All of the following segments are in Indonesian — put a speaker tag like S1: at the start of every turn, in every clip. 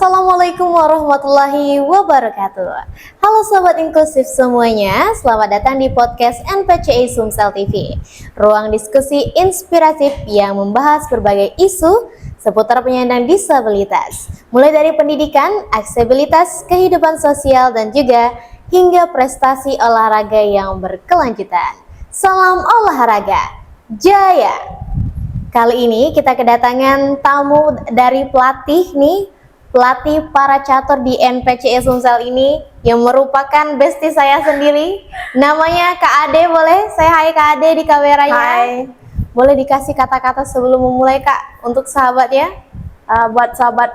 S1: Assalamualaikum warahmatullahi wabarakatuh. Halo Sobat Inklusif semuanya, selamat datang di podcast NPCI Sumsel TV, ruang diskusi inspiratif yang membahas berbagai isu seputar penyandang disabilitas, mulai dari pendidikan, aksesibilitas, kehidupan sosial, dan juga hingga prestasi olahraga yang berkelanjutan. Salam olahraga jaya! Kali ini kita kedatangan tamu dari pelatih para catur di NPCI Sumsel ini yang merupakan bestie saya sendiri. Namanya Kak Ade, boleh saya hai Kak Ade di kameranya?
S2: Hai.
S1: Boleh dikasih kata-kata sebelum memulai Kak untuk sahabat ya?
S2: Buat sahabat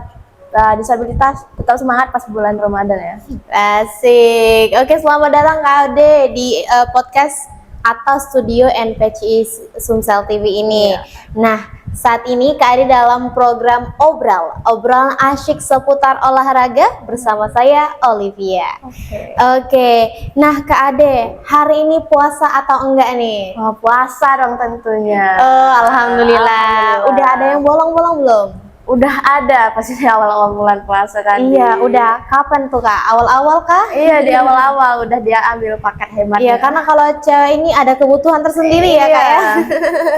S2: disabilitas tetap semangat pas bulan Ramadan ya.
S1: Asik. Oke, selamat datang Kak Ade di podcast atau studio NPCI Sumsel TV ini.
S2: Iya.
S1: Nah, saat ini Kak Ade dalam program obrolan asyik seputar olahraga bersama saya Olivia. Oke. Nah Kak Ade, hari ini puasa atau enggak nih?
S2: Wah, puasa dong tentunya.
S1: Alhamdulillah. Udah ada yang bolong-bolong belum?
S2: Udah ada pasti di awal-awal bulan puasa kan.
S1: Iya, udah. Kapan tuh Kak? Awal-awal kah?
S2: Iya, di awal-awal udah dia ambil paket hemat.
S1: Iya, karena kalau cewek ini ada kebutuhan tersendiri ya Kak ya.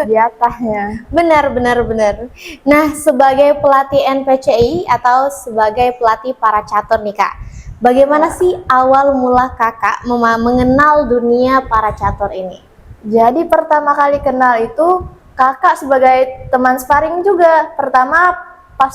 S2: Jatahnya.
S1: Benar. Nah, sebagai pelatih NPCI atau sebagai pelatih para catur nih Kak, bagaimana sih awal mula Kakak mengenal dunia para catur ini?
S2: Jadi pertama kali kenal itu kakak sebagai teman sparring juga. Pertama pas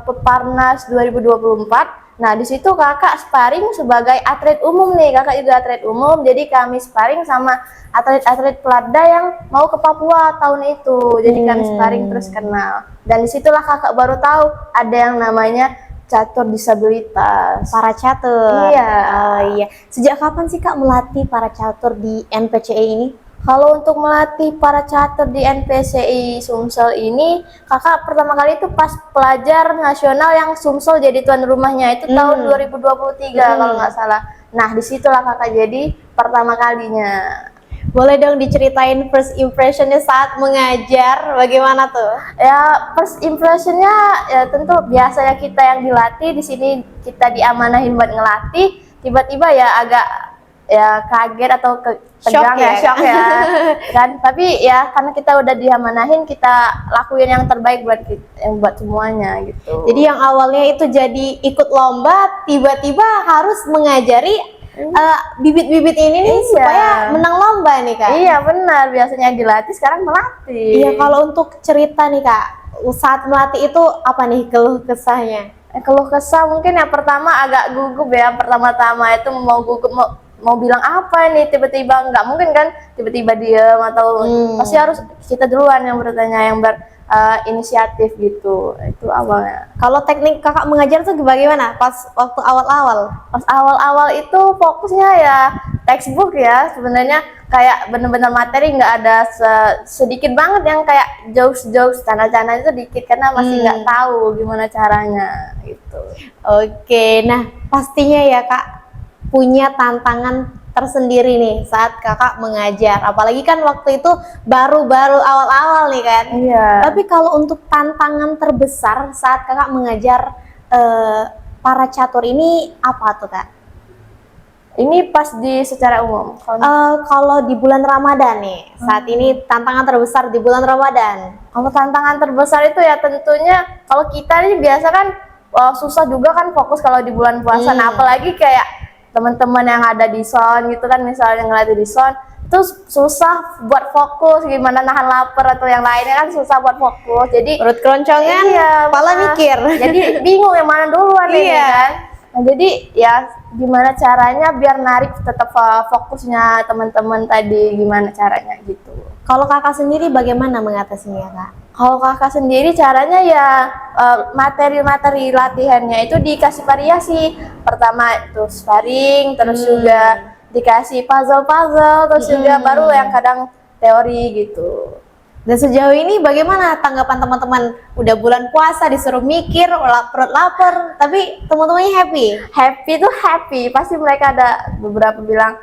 S2: Peparnas 2024. Nah, di situ kakak sparring sebagai atlet umum nih. Kakak juga atlet umum, jadi kami sparring sama atlet-atlet Peladda yang mau ke Papua tahun itu. Jadi kami sparring terus kenal. Dan disitulah kakak baru tahu ada yang namanya catur disabilitas.
S1: Para catur.
S2: Iya.
S1: Oh, iya. Sejak kapan sih Kak melatih para catur di NPCI ini?
S2: Kalau untuk melatih para catur di NPCI Sumsel ini, kakak pertama kali itu pas pelajar nasional yang Sumsel jadi tuan rumahnya itu tahun 2023 kalau nggak salah. Nah, disitulah kakak jadi pertama kalinya.
S1: Boleh dong diceritain first impressionnya saat mengajar, bagaimana tuh?
S2: Ya, first impressionnya ya tentu biasanya kita yang dilatih, di sini kita diamanahin buat ngelatih, tiba-tiba ya agak ya kaget atau tegang shock ya kan, tapi ya karena kita udah diamanahin, kita lakuin yang terbaik buat semuanya gitu.
S1: Jadi yang awalnya itu jadi ikut lomba, tiba-tiba harus mengajari bibit-bibit ini nih supaya menang lomba nih Kak.
S2: Iya benar, biasanya dilatih sekarang melatih.
S1: Iya, kalau untuk cerita nih Kak, saat melatih itu apa nih keluh kesahnya?
S2: Keluh kesah mungkin yang pertama agak gugup ya, pertama-tama itu mau gugup mau bilang apa nih, tiba-tiba nggak mungkin kan tiba-tiba diem atau pasti harus kita duluan yang bertanya, yang berinisiatif gitu. Itu awalnya.
S1: Kalau teknik kakak mengajar tuh bagaimana pas waktu awal-awal?
S2: Pas awal-awal itu fokusnya ya textbook ya, sebenarnya kayak bener-bener materi, nggak ada sedikit banget yang kayak jokes canda-canda itu dikit karena masih nggak tahu gimana caranya gitu.
S1: Oke, nah pastinya ya Kak punya tantangan tersendiri nih saat kakak mengajar, apalagi kan waktu itu baru-baru awal-awal nih kan.
S2: Iya.
S1: Tapi kalau untuk tantangan terbesar saat kakak mengajar para catur ini apa tuh Kak?
S2: Ini pas secara umum.
S1: Kalau di bulan Ramadan nih, saat ini tantangan terbesar di bulan Ramadan.
S2: Kalau tantangan terbesar itu ya tentunya kalau kita ini biasa kan susah juga kan fokus kalau di bulan puasa. Nah, apalagi kayak teman-teman yang ada di son gitu kan, misalnya ngelatih di son itu susah buat fokus, gimana nahan lapar atau yang lainnya kan susah buat fokus. Jadi
S1: perut keroncongan, kepala mikir.
S2: Jadi bingung yang mana duluan ini kan. Nah, jadi ya gimana caranya biar narik tetap fokusnya teman-teman tadi, gimana caranya gitu.
S1: Kalau kakak sendiri bagaimana mengatasinya Kak?
S2: Kalau kakak sendiri caranya ya materi-materi latihannya itu dikasih variasi. Pertama itu sparring, terus juga dikasih puzzle-puzzle, terus juga baru yang kadang teori gitu.
S1: Dan sejauh ini bagaimana tanggapan teman-teman? Udah bulan puasa disuruh mikir, perut lapar, tapi teman-temannya happy?
S2: Happy tuh happy, pasti mereka ada beberapa bilang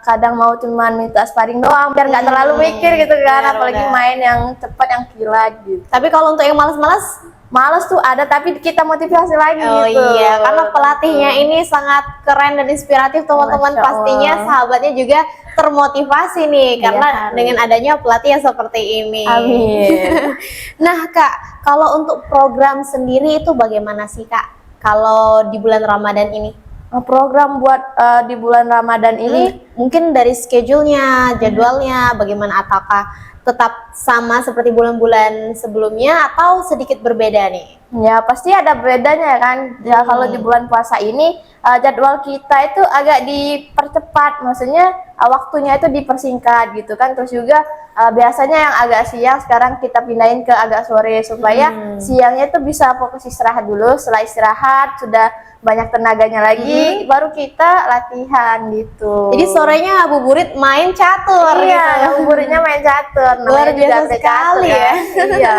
S2: kadang mau cuman minta sparring doang biar nggak terlalu mikir gitu kan, apalagi main yang cepat, yang kilat gitu.
S1: Tapi kalau untuk yang malas-malas
S2: males tuh ada, tapi kita motivasi lagi
S1: Oh
S2: gitu.
S1: iya, karena pelatihnya ini sangat keren dan inspiratif teman-teman.
S2: Masya Allah.
S1: Pastinya sahabatnya juga termotivasi nih
S2: Iya,
S1: karena
S2: harus.
S1: dengan adanya pelatih yang seperti ini.
S2: Amin.
S1: Nah Kak, kalau untuk program sendiri itu bagaimana sih Kak? Kalau di bulan Ramadan ini?
S2: Program buat di bulan Ramadan ini
S1: Mungkin dari schedule-nya, jadwalnya bagaimana, ataukah tetap sama seperti bulan-bulan sebelumnya atau sedikit berbeda nih?
S2: ya pasti ada bedanya kan. Ya kalau di bulan puasa ini jadwal kita itu agak dipercepat, maksudnya waktunya itu dipersingkat gitu kan. Terus juga biasanya yang agak siang sekarang kita pindahin ke agak sore supaya siangnya itu bisa fokus istirahat dulu. Setelah istirahat sudah banyak tenaganya lagi, baru kita latihan gitu.
S1: Jadi sorenya ngabuburit main catur
S2: iya,
S1: gitu.
S2: ngabuburitnya main catur.
S1: Luar
S2: namanya juga
S1: biasa
S2: catur
S1: sekali ya.
S2: Iya.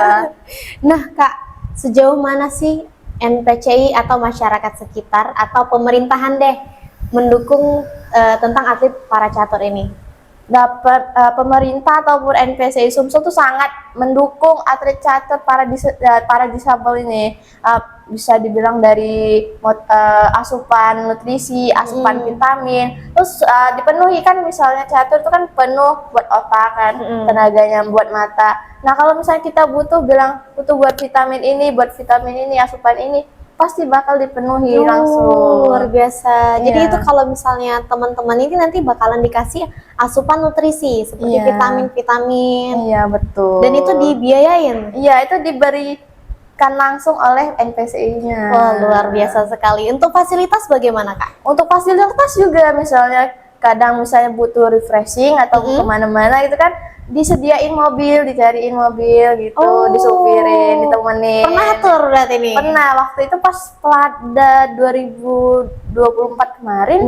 S1: Nah Kak, sejauh mana sih NPCI atau masyarakat sekitar atau pemerintahan deh mendukung tentang atlet para catur ini?
S2: Dapat pemerintah ataupun NPCI Sumsel tuh sangat mendukung atlet catur para disabel ini. Bisa dibilang dari asupan nutrisi, asupan vitamin, terus dipenuhi kan, misalnya catur itu kan penuh buat otak kan, tenaganya buat mata. Nah kalau misalnya kita butuh buat vitamin ini, asupan ini, pasti bakal dipenuhi langsung.
S1: Luar biasa. Jadi
S2: Iya.
S1: itu kalau misalnya teman-teman ini nanti bakalan dikasih asupan nutrisi seperti
S2: Iya.
S1: vitamin-vitamin.
S2: Iya betul.
S1: Dan itu dibiayain.
S2: Iya, itu diberikan langsung oleh NPCI-nya.
S1: Wah, luar biasa sekali. Untuk fasilitas bagaimana Kak?
S2: Untuk fasilitas juga, misalnya kadang misalnya butuh refreshing atau kemana-mana gitu kan, disediain mobil, dicariin mobil gitu,
S1: Oh.
S2: disupirin, ditemenin.
S1: Pernah tur berarti nih?
S2: Pernah, waktu itu pas Pelada 2024 kemarin,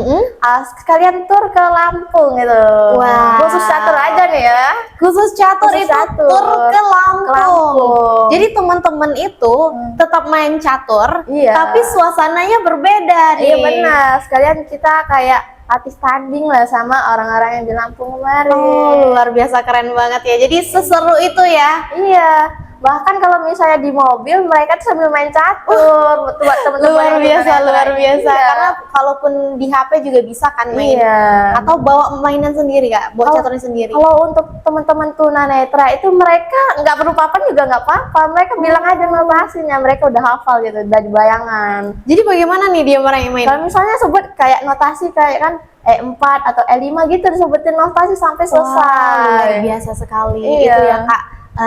S2: sekalian tur ke Lampung gitu.
S1: Wah.
S2: Khusus catur aja nih ya.
S1: Khusus catur
S2: Khusus
S1: itu
S2: catur.
S1: tur ke Lampung.
S2: Ke Lampung.
S1: Jadi teman-teman itu tetap main catur,
S2: Iya.
S1: tapi suasananya berbeda nih.
S2: Iya benar, sekalian kita kayak latih tanding lah sama orang-orang yang di Lampung kemarin.
S1: Oh, luar biasa, keren banget ya. Jadi seseru itu ya.
S2: Iya, bahkan kalau misalnya di mobil mereka tuh sambil main catur, buat teman-teman
S1: Luar
S2: yang di
S1: biasa,
S2: mana-mana.
S1: luar biasa.
S2: Iya.
S1: Karena kalaupun di HP juga bisa kan main.
S2: Iya.
S1: Atau bawa mainan sendiri Kak, bawa caturnya sendiri.
S2: Kalau untuk teman-teman tunanetra itu mereka nggak perlu papan juga nggak apa-apa, mereka bilang aja notasinya, mereka udah hafal gitu dari bayangan.
S1: Jadi bagaimana nih dia orang yang main?
S2: Kalau misalnya sebut kayak notasi kayak kan E4 atau E5 gitu, disebutin notasi sampai
S1: Wah, luar
S2: selesai.
S1: biasa sekali.
S2: Iya.
S1: Itu ya Kak,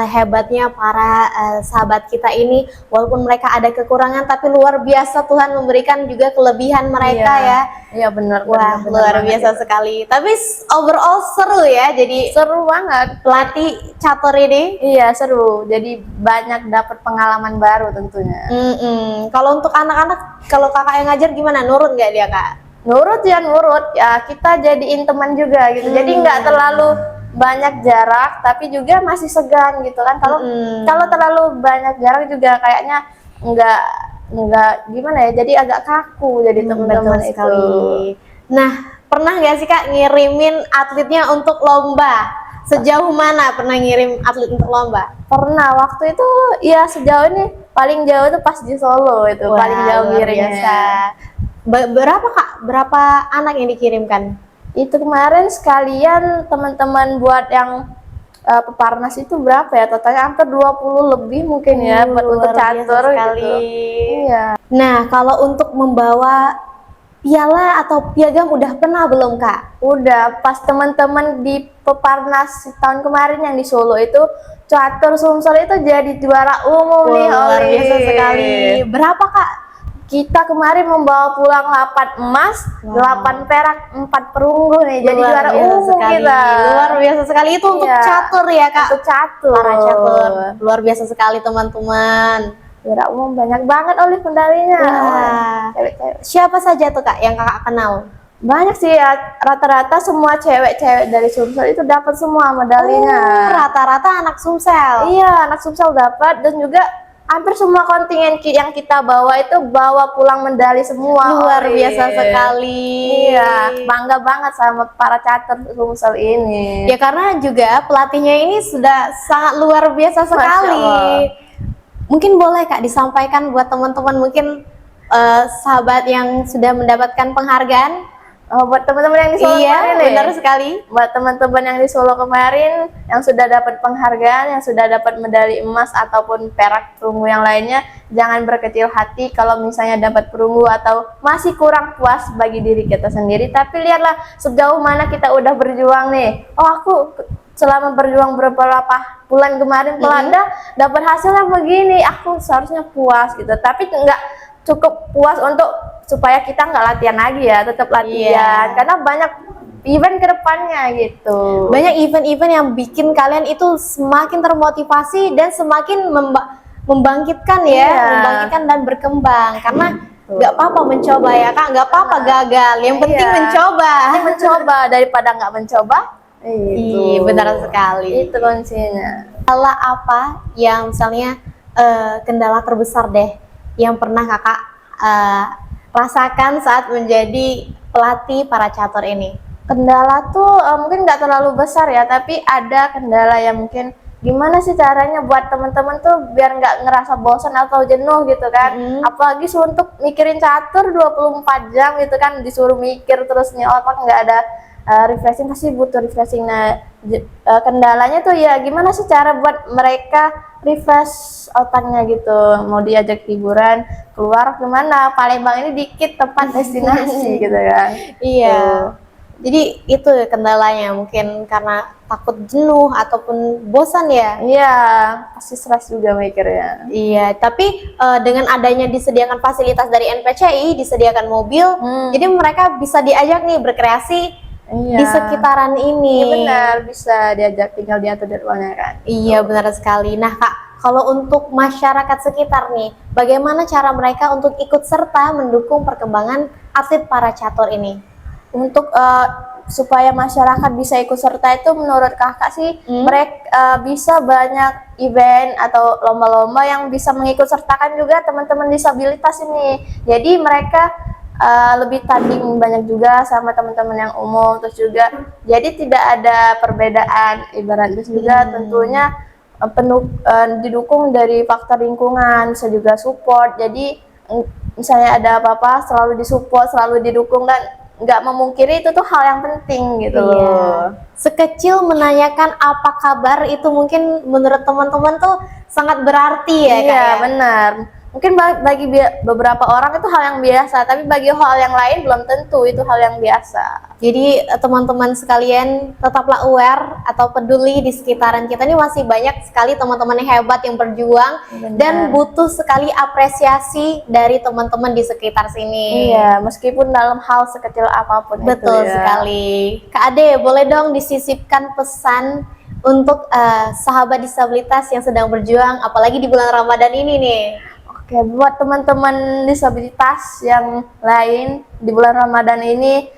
S1: hebatnya para sahabat kita ini, walaupun mereka ada kekurangan tapi luar biasa Tuhan memberikan juga kelebihan mereka ya.
S2: Iya benar.
S1: Wah,
S2: benar
S1: luar
S2: banget
S1: biasa
S2: itu.
S1: sekali. Tapi overall seru ya jadi
S2: Seru banget.
S1: pelatih catur ini.
S2: Iya seru. Jadi banyak dapat pengalaman baru tentunya.
S1: Kalau untuk anak-anak, kalau kakak yang ngajar gimana? Nurut nggak dia Kak?
S2: Nurut ya, kita jadiin teman juga gitu. Jadi nggak terlalu banyak jarak, tapi juga masih segan gitu kan. Kalau terlalu banyak jarak juga kayaknya nggak gimana ya. Jadi agak kaku jadi teman-teman
S1: Betul
S2: itu.
S1: sekali. Nah, pernah nggak sih Kak ngirimin atletnya untuk lomba? Sejauh mana pernah ngirim atlet untuk lomba?
S2: Pernah, waktu itu ya sejauh ini paling jauh itu pas di Solo itu,
S1: Wah,
S2: paling jauh
S1: luar
S2: ngirimnya.
S1: biasa. Berapa Kak? Berapa anak yang dikirimkan?
S2: Itu kemarin sekalian teman-teman buat yang peparnas itu berapa ya? Totalnya hampir 20 lebih mungkin ya buat untuk
S1: Luar biasa
S2: catur
S1: sekali.
S2: gitu. Iya.
S1: Nah, kalau untuk membawa piala atau piagam udah pernah belum Kak?
S2: Udah pas teman-teman di peparnas tahun kemarin yang di Solo itu catur Sumsel itu jadi juara umum nih,
S1: Luar
S2: Oli.
S1: biasa sekali. Berapa Kak?
S2: Kita kemarin membawa pulang 8 emas, 8 perak, 4 perunggu nih. Jadi
S1: Luar
S2: juara
S1: biasa
S2: umum
S1: sekali.
S2: kita.
S1: Luar biasa sekali. Itu untuk
S2: Iya.
S1: catur ya Kak?
S2: Untuk catur.
S1: Para catur. Luar biasa sekali teman-teman.
S2: Juara umum banyak banget oleh medalinya.
S1: Wah.
S2: Cewek-cewek.
S1: Siapa saja tuh Kak yang Kakak kenal?
S2: Banyak sih ya, rata-rata semua cewek-cewek dari Sumsel itu dapat semua medalinya.
S1: Rata-rata anak Sumsel.
S2: Iya, anak Sumsel dapat, dan juga hampir semua kontingen yang kita bawa itu bawa pulang medali semua.
S1: Luar
S2: Oli.
S1: biasa sekali.
S2: Iya, bangga banget sama para catur Sumsel ini.
S1: Ya karena juga pelatihnya ini sudah sangat luar biasa sekali.
S2: Allah.
S1: Mungkin boleh Kak disampaikan buat teman-teman mungkin sahabat yang sudah mendapatkan penghargaan.
S2: Buat teman-teman yang di Solo
S1: Iya,
S2: kemarin nih.
S1: benar sekali.
S2: Buat teman-teman yang di Solo kemarin yang sudah dapat penghargaan, yang sudah dapat medali emas ataupun perak, perunggu yang lainnya, jangan berkecil hati kalau misalnya dapat perunggu atau masih kurang puas bagi diri kita sendiri. Tapi lihatlah sejauh mana kita udah berjuang nih. Oh, aku selama berjuang beberapa bulan kemarin pelada dapat hasilnya begini, aku seharusnya puas gitu. Tapi nggak cukup puas untuk supaya kita nggak latihan lagi ya, tetap latihan karena banyak event kedepannya gitu.
S1: Banyak event-event yang bikin kalian itu semakin termotivasi dan semakin membangkitkan ya, membangkitkan dan berkembang. Karena nggak apa-apa mencoba ya Kak, nggak apa-apa gagal, yang penting mencoba.
S2: Mencoba daripada nggak mencoba.
S1: Iya, benar sekali.
S2: Itu kuncinya.
S1: Kendala apa yang misalnya kendala terbesar deh yang pernah Kakak rasakan saat menjadi pelatih para catur ini?
S2: Kendala tuh mungkin nggak terlalu besar ya, tapi ada kendala yang mungkin gimana sih caranya buat teman-teman tuh biar nggak ngerasa bosan atau jenuh gitu kan. Apalagi untuk mikirin catur 24 jam gitu kan, disuruh mikir terus nih otak nggak ada refreshing, pasti butuh refreshing. Nah, kendalanya tuh ya gimana sih cara buat mereka refresh otaknya gitu, mau diajak hiburan keluar kemana, Palembang ini dikit tempat destinasi gitu kan.
S1: Iya. Jadi itu kendalanya, mungkin karena takut jenuh ataupun bosan ya.
S2: Iya, pasti stres juga mikirnya.
S1: Iya, tapi dengan adanya disediakan fasilitas dari NPCI, disediakan mobil, jadi mereka bisa diajak nih berkreasi di sekitaran ini.
S2: Iya benar, bisa diajak, tinggal diatur jadwalnya kan.
S1: Iya, benar sekali. Nah Kak, kalau untuk masyarakat sekitar nih, bagaimana cara mereka untuk ikut serta mendukung perkembangan atlet para catur ini?
S2: Untuk supaya masyarakat bisa ikut serta itu menurut kakak sih mereka bisa banyak event atau lomba-lomba yang bisa mengikut sertakan juga teman-teman disabilitas ini. Jadi mereka lebih tanding banyak juga sama teman-teman yang umum, terus juga jadi tidak ada perbedaan ibaratnya juga tentunya penuh didukung dari faktor lingkungan, bisa juga support. Jadi misalnya ada apa-apa selalu disupport, selalu didukung, dan nggak memungkiri itu tuh hal yang penting gitu loh.
S1: Sekecil menanyakan apa kabar itu mungkin menurut teman-teman tuh sangat berarti ya Kak.
S2: Iya benar. Mungkin bagi beberapa orang itu hal yang biasa, tapi bagi hal yang lain belum tentu itu hal yang biasa.
S1: Jadi teman-teman sekalian tetaplah aware atau peduli di sekitaran kita. Ini masih banyak sekali teman-teman yang hebat yang berjuang dan butuh sekali apresiasi dari teman-teman di sekitar sini.
S2: Iya, meskipun dalam hal sekecil apapun.
S1: Betul
S2: itu ya.
S1: sekali. Kak Ade, boleh dong disisipkan pesan untuk sahabat disabilitas yang sedang berjuang, apalagi di bulan Ramadan ini nih.
S2: Oke, buat teman-teman disabilitas yang lain di bulan Ramadan ini,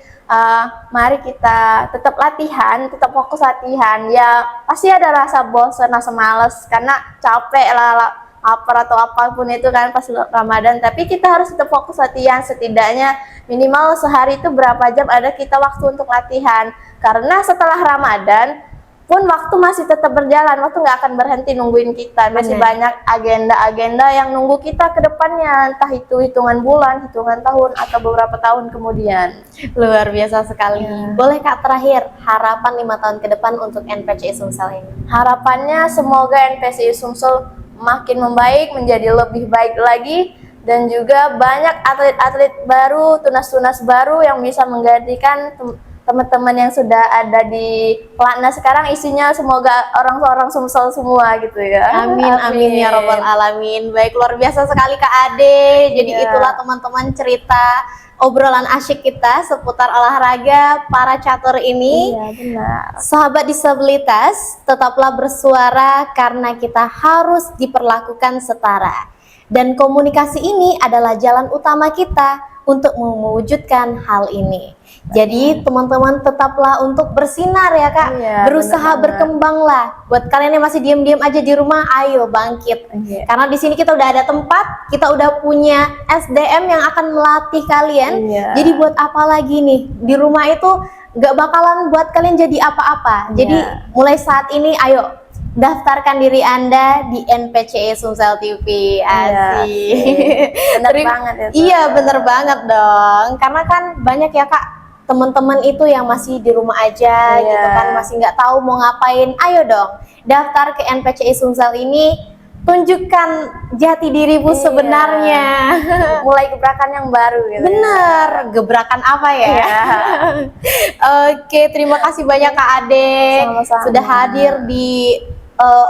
S2: mari kita tetap latihan, tetap fokus latihan. Ya, pasti ada rasa bosan, rasa males, karena capek lah, lapar atau apapun itu kan pas Ramadan. Tapi kita harus tetap fokus latihan, setidaknya minimal sehari itu berapa jam ada kita waktu untuk latihan. Karena setelah Ramadan pun waktu masih tetap berjalan, waktu nggak akan berhenti nungguin kita. Masih banyak agenda-agenda yang nunggu kita ke depannya, entah itu hitungan bulan, hitungan tahun, atau beberapa tahun kemudian.
S1: Luar biasa sekali. Boleh Kak terakhir, harapan 5 tahun ke depan untuk NPCI Sumsel ini?
S2: Harapannya semoga NPCI Sumsel makin membaik, menjadi lebih baik lagi, dan juga banyak atlet-atlet baru, tunas-tunas baru yang bisa menggantikan teman-teman yang sudah ada di pelatnas sekarang. Isinya semoga orang-orang Sumsel semua gitu ya.
S1: Amin, amin ya robbal alamin. Baik, luar biasa sekali Kak Ade. Jadi itulah teman-teman cerita obrolan asyik kita seputar olahraga para catur ini.
S2: Iya benar.
S1: Sahabat disabilitas, tetaplah bersuara karena kita harus diperlakukan setara. Dan komunikasi ini adalah jalan utama kita untuk mewujudkan hal ini. Jadi teman-teman tetaplah untuk bersinar ya Kak, berusaha berkembanglah. Buat kalian yang masih diam-diam aja di rumah, ayo bangkit. Karena di sini kita udah ada tempat, kita udah punya SDM yang akan melatih kalian. Jadi buat apa lagi nih, di rumah itu nggak bakalan buat kalian jadi apa-apa. Jadi mulai saat ini ayo daftarkan diri Anda di NPCE Sumsel TV.
S2: Iya
S1: Asik.
S2: sih. Bener banget ya, Kak.
S1: Iya, bener banget dong. Karena kan banyak ya Kak, teman-teman itu yang masih di rumah aja
S2: Iya.
S1: gitu kan, masih nggak tahu mau ngapain. Ayo dong, daftar ke NPCE Sumsel ini, tunjukkan jati dirimu
S2: Iya.
S1: sebenarnya.
S2: Mulai gebrakan yang baru gitu.
S1: Bener, gebrakan apa ya?
S2: Iya.
S1: Oke, terima kasih banyak Kak Ade
S2: Sama-sama.
S1: sudah hadir di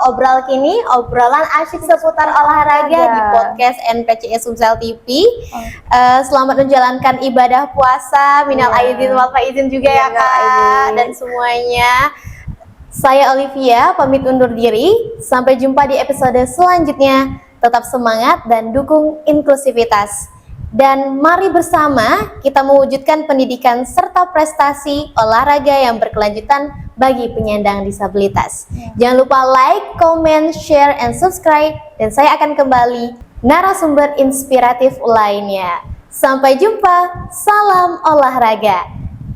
S1: obral kini, obrolan asyik seputar olahraga di podcast NPCE Sumsel TV. Selamat menjalankan ibadah puasa, minal
S2: Iya.
S1: aidin wal faizin juga
S2: Iya,
S1: ya Kak,
S2: aidin.
S1: dan semuanya. Saya Olivia pamit undur diri. Sampai jumpa di episode selanjutnya. Tetap semangat dan dukung inklusivitas. Dan mari bersama kita mewujudkan pendidikan serta prestasi olahraga yang berkelanjutan bagi penyandang disabilitas. Jangan lupa like, comment, share, and subscribe. Dan saya akan kembali narasumber inspiratif lainnya. Sampai jumpa, salam olahraga.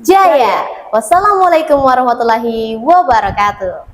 S1: Jaya. Wassalamualaikum warahmatullahi wabarakatuh.